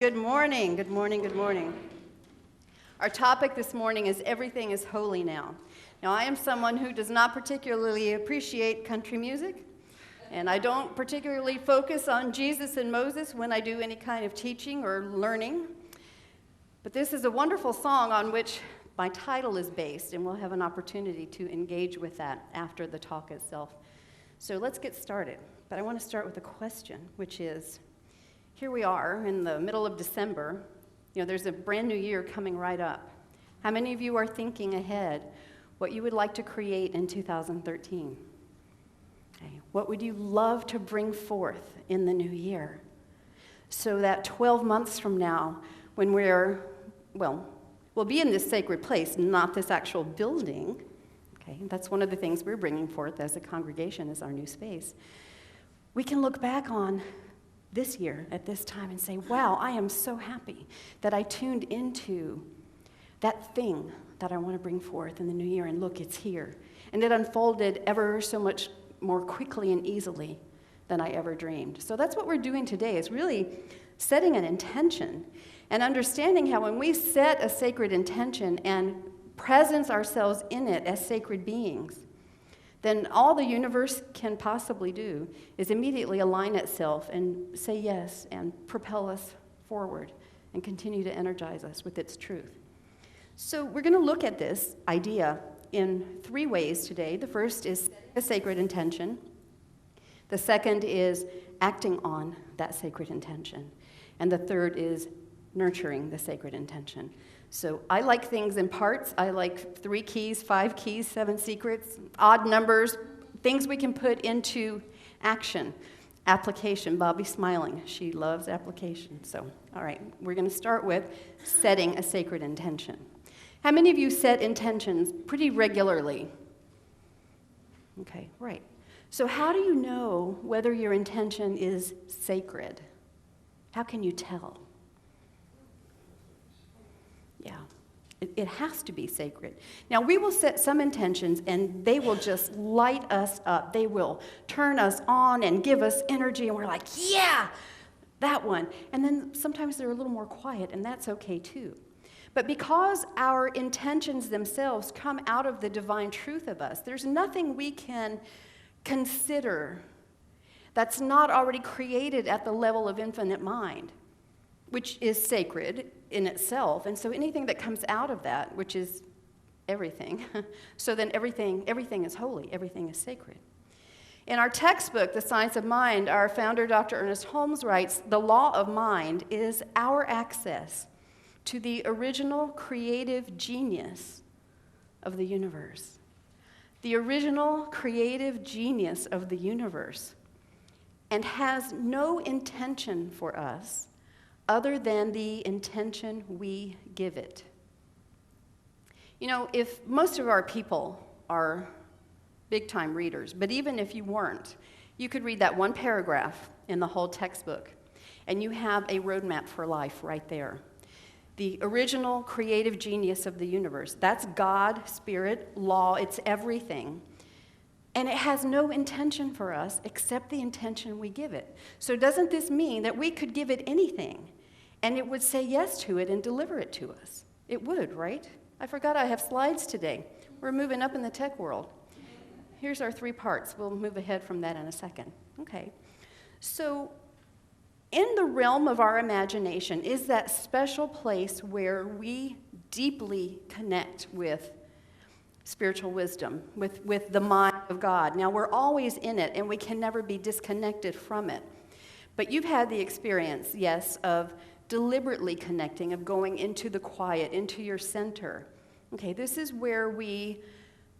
Good morning, good morning, good morning. Our topic this morning is Everything is Holy Now. Now, I am someone who does not particularly appreciate country music, and I don't particularly focus on Jesus and Moses when I do any kind of teaching or learning. But this is a wonderful song on which my title is based, and we'll have an opportunity to engage with that after the talk itself. So let's get started. But I want to start with a question, which is, here we are in the middle of December. There's a brand new year coming right up. How many of you are thinking ahead what you would like to create in 2013? Okay. What would you love to bring forth in the new year? So that 12 months from now, when we'll be in this sacred place, not this actual building. Okay, that's one of the things we're bringing forth as a congregation, is our new space. We can look back on this year at this time and say, wow, I am so happy that I tuned into that thing that I want to bring forth in the new year, and look, it's here. And it unfolded ever so much more quickly and easily than I ever dreamed. So that's what we're doing today, is really setting an intention and understanding how when we set a sacred intention and presence ourselves in it as sacred beings, then all the universe can possibly do is immediately align itself and say yes and propel us forward and continue to energize us with its truth. So we're going to look at this idea in three ways today. The first is setting a sacred intention. The second is acting on that sacred intention. And the third is nurturing the sacred intention. So I like things in parts. I like 3 keys, 5 keys, 7 secrets, odd numbers, things we can put into action. Application. Bobby's smiling. She loves application. So, all right, we're going to start with setting a sacred intention. How many of you set intentions pretty regularly? Okay, right. So how do you know whether your intention is sacred? How can you tell? Yeah, it has to be sacred. Now, we will set some intentions, and they will just light us up. They will turn us on and give us energy, and we're like, yeah, that one. And then sometimes they're a little more quiet, and that's okay too. But because our intentions themselves come out of the divine truth of us, there's nothing we can consider that's not already created at the level of infinite mind, which is sacred in itself. And so anything that comes out of that, which is everything, so then everything is holy, everything is sacred. In our textbook, The Science of Mind, our founder, Dr. Ernest Holmes, writes, the law of mind is our access to the original creative genius of the universe. The original creative genius of the universe, and has no intention for us other than the intention we give it. If most of our people are big-time readers, but even if you weren't, you could read that one paragraph in the whole textbook, and you have a roadmap for life right there. The original creative genius of the universe. That's God, Spirit, law, it's everything. And it has no intention for us except the intention we give it. So doesn't this mean that we could give it anything and it would say yes to it and deliver it to us? It would, right? I forgot I have slides today. We're moving up in the tech world. Here's our 3 parts. We'll move ahead from that in a second. Okay. So in the realm of our imagination is that special place where we deeply connect with spiritual wisdom, with the mind of God. Now, we're always in it, and we can never be disconnected from it. But you've had the experience, yes, of deliberately connecting, of going into the quiet, into your center. Okay, this is where we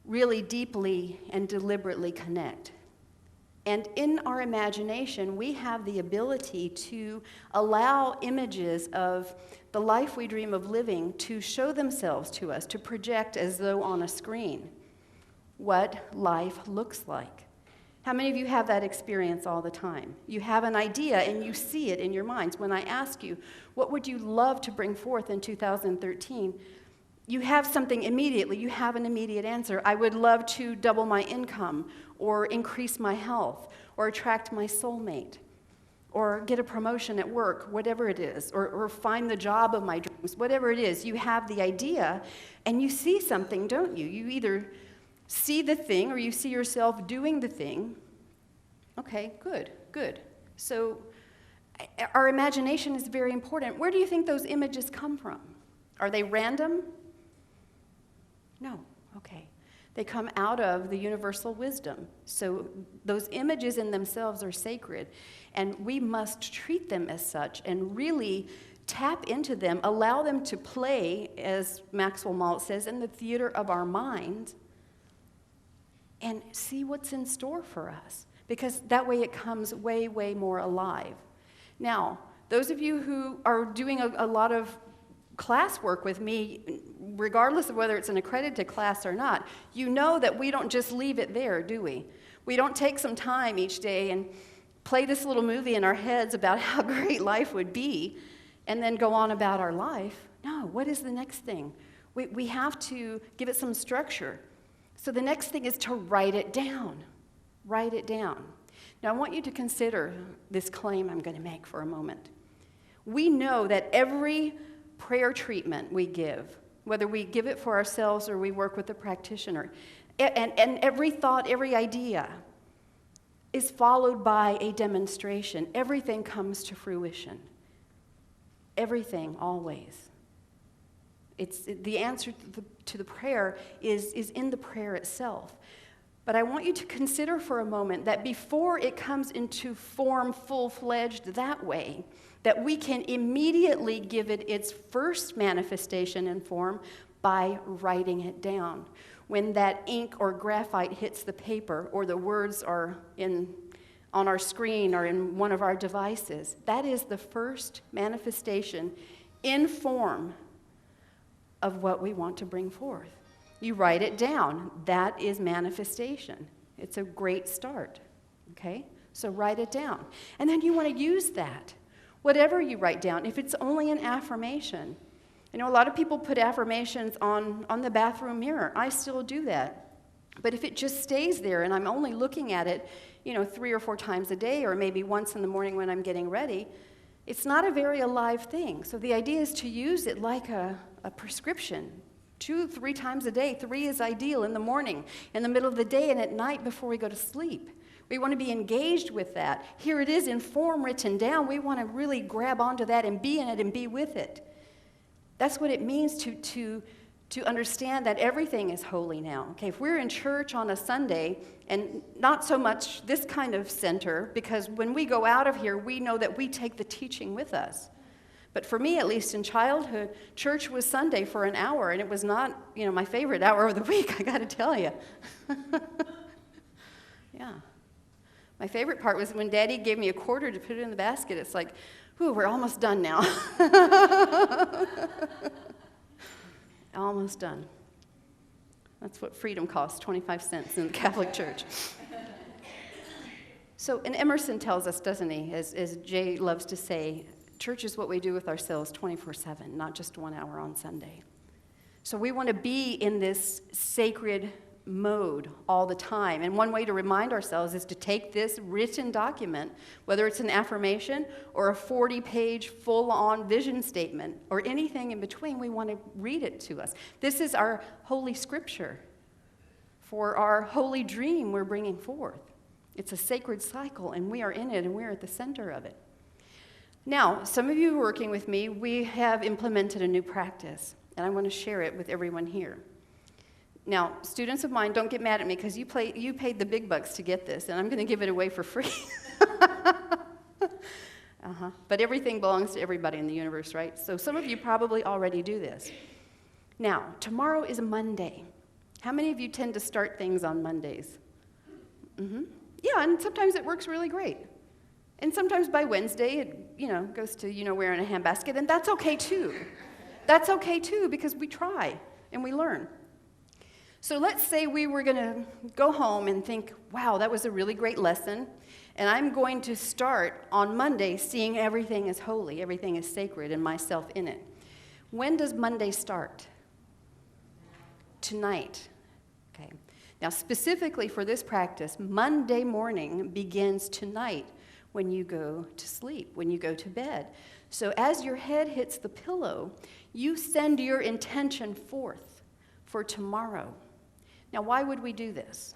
really deeply and deliberately connect. And in our imagination, we have the ability to allow images of the life we dream of living to show themselves to us, to project as though on a screen what life looks like. How many of you have that experience all the time? You have an idea and you see it in your minds. When I ask you, what would you love to bring forth in 2013? You have something immediately. You have an immediate answer. I would love to double my income or increase my health or attract my soulmate. or get a promotion at work, whatever it is, or find the job of my dreams, whatever it is. You have the idea, and you see something, don't you? You either see the thing or you see yourself doing the thing. Okay, good. So our imagination is very important. Where do you think those images come from? Are they random? No, okay. They come out of the universal wisdom. So those images in themselves are sacred, and we must treat them as such and really tap into them, allow them to play, as Maxwell Maltz says, in the theater of our mind, and see what's in store for us, because that way it comes way, way more alive. Now, those of you who are doing a lot of class work with me, regardless of whether it's an accredited class or not, you know that we don't just leave it there, do we? We don't take some time each day and play this little movie in our heads about how great life would be and then go on about our life. No, what is the next thing? We have to give it some structure. So the next thing is to write it down. Write it down. Now I want you to consider this claim I'm going to make for a moment. We know that every prayer treatment we give, whether we give it for ourselves or we work with a practitioner, and every thought, every idea is followed by a demonstration. Everything comes to fruition. Everything, always. It's the answer to the prayer is in the prayer itself. But I want you to consider for a moment that before it comes into form full-fledged that way, that we can immediately give it its first manifestation in form by writing it down. When that ink or graphite hits the paper or the words are on our screen or in one of our devices, that is the first manifestation in form of what we want to bring forth. You write it down. That is manifestation. It's a great start, okay? So write it down. And then you want to use that. Whatever you write down, if it's only an affirmation. I know a lot of people put affirmations on the bathroom mirror. I still do that. But if it just stays there and I'm only looking at it, 3 or 4 times a day or maybe once in the morning when I'm getting ready, it's not a very alive thing. So the idea is to use it like a prescription. 2, 3 times a day. 3 is ideal in the morning, in the middle of the day, and at night before we go to sleep. We want to be engaged with that. Here it is in form written down. We want to really grab onto that and be in it and be with it. That's what it means to understand that everything is holy now. Okay, if we're in church on a Sunday, and not so much this kind of center, because when we go out of here, we know that we take the teaching with us. But for me, at least in childhood, church was Sunday for an hour, and it was not, my favorite hour of the week, I got to tell you. Yeah. My favorite part was when Daddy gave me a quarter to put it in the basket. It's like, ooh, we're almost done now. Almost done. That's what freedom costs, 25 cents in the Catholic Church. So, and Emerson tells us, doesn't he, as Jay loves to say, church is what we do with ourselves 24/7, not just 1 hour on Sunday. So we want to be in this sacred mode all the time. And one way to remind ourselves is to take this written document, whether it's an affirmation or a 40-page full-on vision statement or anything in between, we want to read it to us. This is our holy scripture for our holy dream we're bringing forth. It's a sacred cycle, and we are in it, and we're at the center of it. Now, some of you working with me, we have implemented a new practice, and I want to share it with everyone here. Now, students of mine, don't get mad at me because you paid the big bucks to get this, and I'm going to give it away for free. But everything belongs to everybody in the universe, right? So some of you probably already do this. Now, tomorrow is a Monday. How many of you tend to start things on Mondays? Yeah, and sometimes it works really great. And sometimes by Wednesday, it goes to where in a handbasket, and that's okay too. That's okay too, because we try and we learn. So let's say we were going to go home and think, wow, that was a really great lesson, and I'm going to start on Monday seeing everything is holy, everything is sacred, and myself in it. When does Monday start? Tonight. Okay. Now, specifically for this practice, Monday morning begins tonight when you go to sleep, when you go to bed. So as your head hits the pillow, you send your intention forth for tomorrow. Now, why would we do this?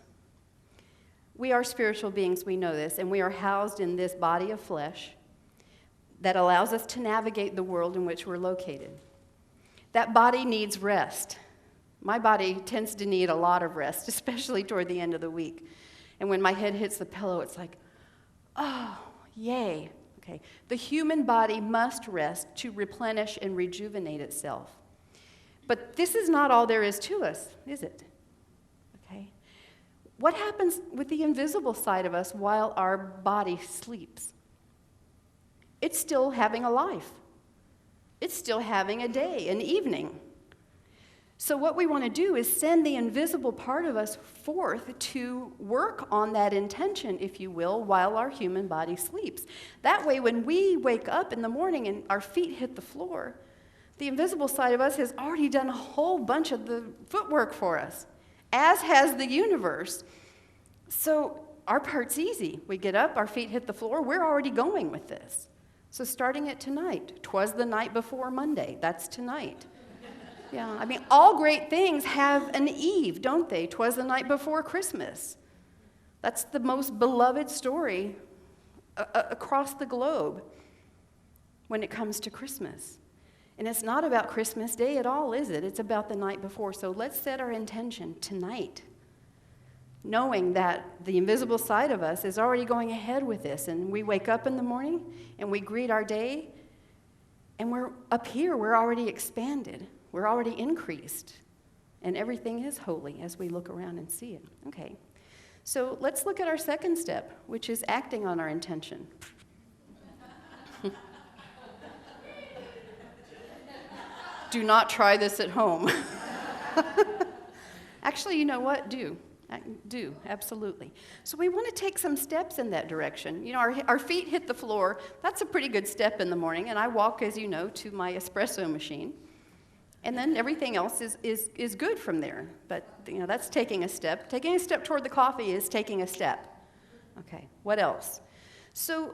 We are spiritual beings, we know this, and we are housed in this body of flesh that allows us to navigate the world in which we're located. That body needs rest. My body tends to need a lot of rest, especially toward the end of the week. And when my head hits the pillow, it's like, oh, yay. Okay. The human body must rest to replenish and rejuvenate itself. But this is not all there is to us, is it? Okay. What happens with the invisible side of us while our body sleeps? It's still having a life. It's still having a day, an evening. So what we want to do is send the invisible part of us forth to work on that intention, if you will, while our human body sleeps. That way, when we wake up in the morning and our feet hit the floor, the invisible side of us has already done a whole bunch of the footwork for us, as has the universe. So our part's easy. We get up, our feet hit the floor, we're already going with this. So starting it tonight, 'twas the night before Monday, that's tonight. Yeah, I mean, all great things have an eve, don't they? 'Twas the night before Christmas. That's the most beloved story across the globe when it comes to Christmas. And it's not about Christmas Day at all, is it? It's about the night before. So let's set our intention tonight, knowing that the invisible side of us is already going ahead with this. And we wake up in the morning and we greet our day, and we're up here, we're already expanded. We're already increased, and everything is holy as we look around and see it. Okay, so let's look at our second step, which is acting on our intention. Do not try this at home. Actually, you know what? Do, absolutely. So we want to take some steps in that direction. You know, our feet hit the floor. That's a pretty good step in the morning, and I walk, as you know, to my espresso machine. And then everything else is good from there. But, you know, that's taking a step. Taking a step toward the coffee is taking a step. Okay, what else? So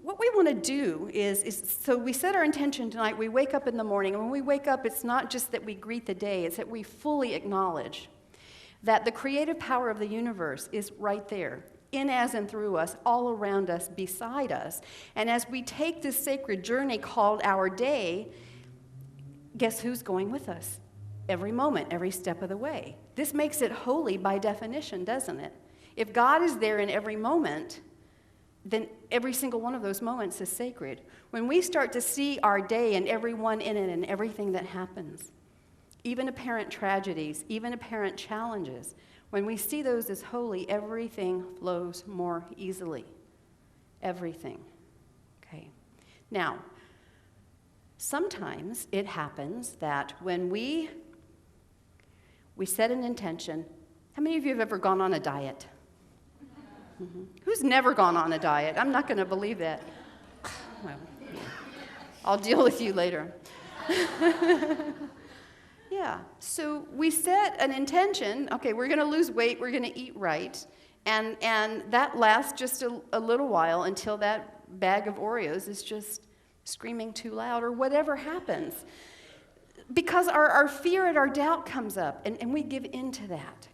what we want to do is so we set our intention tonight. We wake up in the morning. And when we wake up, it's not just that we greet the day. It's that we fully acknowledge that the creative power of the universe is right there, in, as, and through us, all around us, beside us. And as we take this sacred journey called our day, guess who's going with us? Every moment, every step of the way. This makes it holy by definition, doesn't it? If God is there in every moment, then every single one of those moments is sacred. When we start to see our day and everyone in it and everything that happens, even apparent tragedies, even apparent challenges, when we see those as holy, everything flows more easily. Everything. Okay. Now, sometimes it happens that when we set an intention. How many of you have ever gone on a diet? Mm-hmm. Who's never gone on a diet? I'm not going to believe that. Well, I'll deal with you later. Yeah, so we set an intention. Okay, we're going to lose weight, we're going to eat right, and that lasts just a little while until that bag of Oreos is just screaming too loud, or whatever happens. Because our fear and our doubt comes up, and we give in to that.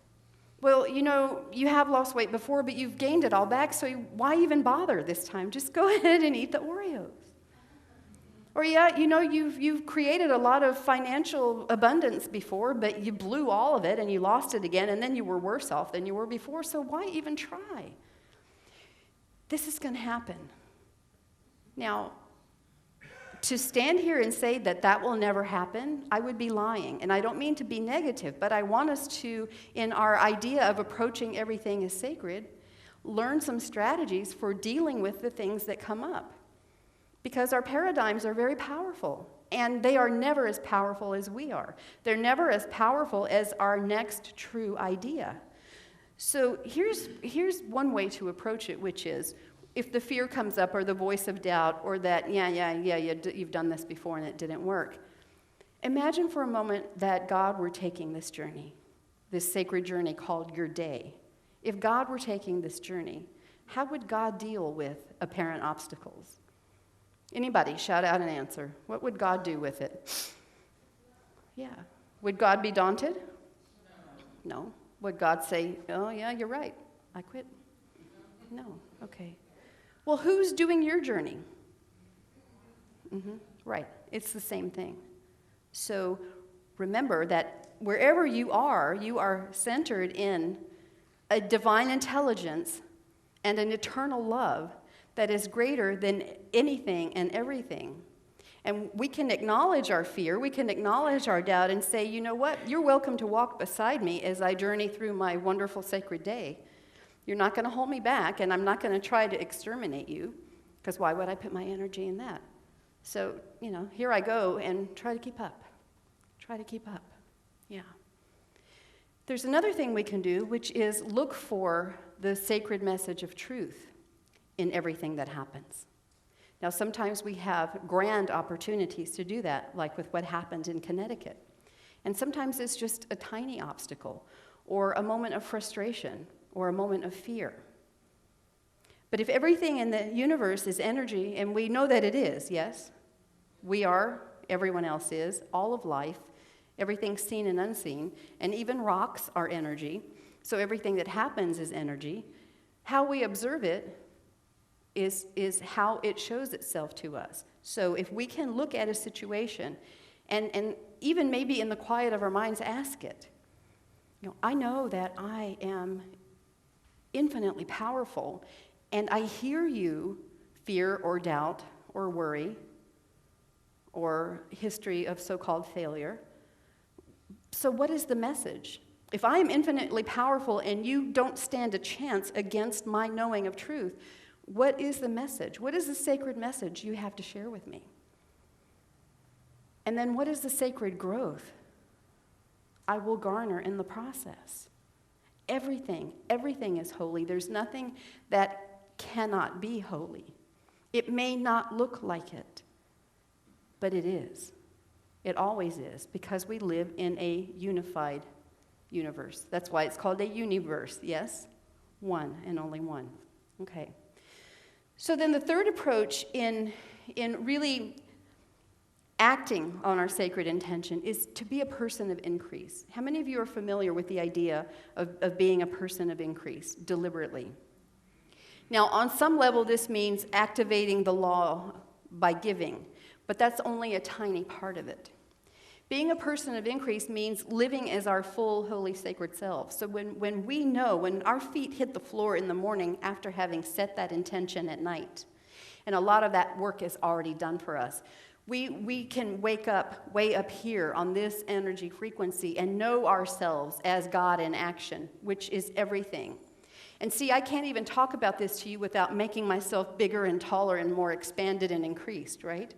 Well, you know, you have lost weight before, but you've gained it all back, so why even bother this time? Just go ahead and eat the Oreos. Or yeah, you know, you've created a lot of financial abundance before, but you blew all of it, and you lost it again, and then you were worse off than you were before, so why even try? This is going to happen. Now, to stand here and say that will never happen, I would be lying. And I don't mean to be negative, but I want us to, in our idea of approaching everything as sacred, learn some strategies for dealing with the things that come up. Because our paradigms are very powerful, and they are never as powerful as we are. They're never as powerful as our next true idea. So here's one way to approach it, which is, if the fear comes up, or the voice of doubt, or that, you've done this before and it didn't work. Imagine for a moment that God were taking this journey, this sacred journey called your day. If God were taking this journey, How would God deal with apparent obstacles? Anybody, shout out an answer. What would God do with it? Yeah. Would God be daunted? No. Would God say, oh, yeah, you're right, I quit? No. Okay. Well, who's doing your journey? Right. It's the same thing. So remember that wherever you are centered in a divine intelligence and an eternal love that is greater than anything and everything. And we can acknowledge our fear, we can acknowledge our doubt and say, you know what, you're welcome to walk beside me as I journey through my wonderful sacred day. You're not going to hold me back, and I'm not going to try to exterminate you, because why would I put my energy in that? So, here I go, and try to keep up. Try to keep up. Yeah. There's another thing we can do, which is look for the sacred message of truth in everything that happens. Now, sometimes we have grand opportunities to do that, like with what happened in Connecticut. And sometimes it's just a tiny obstacle, or a moment of frustration, or a moment of fear. But if everything in the universe is energy, and we know that it is, yes? We are, everyone else is, all of life, everything seen and unseen, and even rocks are energy, so everything that happens is energy. How we observe it is how it shows itself to us. So if we can look at a situation and even maybe in the quiet of our minds ask it, I know that I am infinitely powerful, and I hear you, fear or doubt or worry or history of so-called failure. So what is the message? If I am infinitely powerful and you don't stand a chance against my knowing of truth, what is the message? What is the sacred message you have to share with me? And then what is the sacred growth I will garner in the process? Everything is holy. There's nothing that cannot be holy. It may not look like it, but it is. It always is, because we live in a unified universe. That's why it's called a universe, yes? One and only one. Okay. So then the third approach in really acting on our sacred intention is to be a person of increase. How many of you are familiar with the idea of being a person of increase deliberately? Now, on some level, this means activating the law by giving, but that's only a tiny part of it. Being a person of increase means living as our full, holy, sacred self. So when we know, when our feet hit the floor in the morning after having set that intention at night, and a lot of that work is already done for us, we can wake up way up here on this energy frequency and know ourselves as God in action, which is everything. And see, I can't even talk about this to you without making myself bigger and taller and more expanded and increased, right?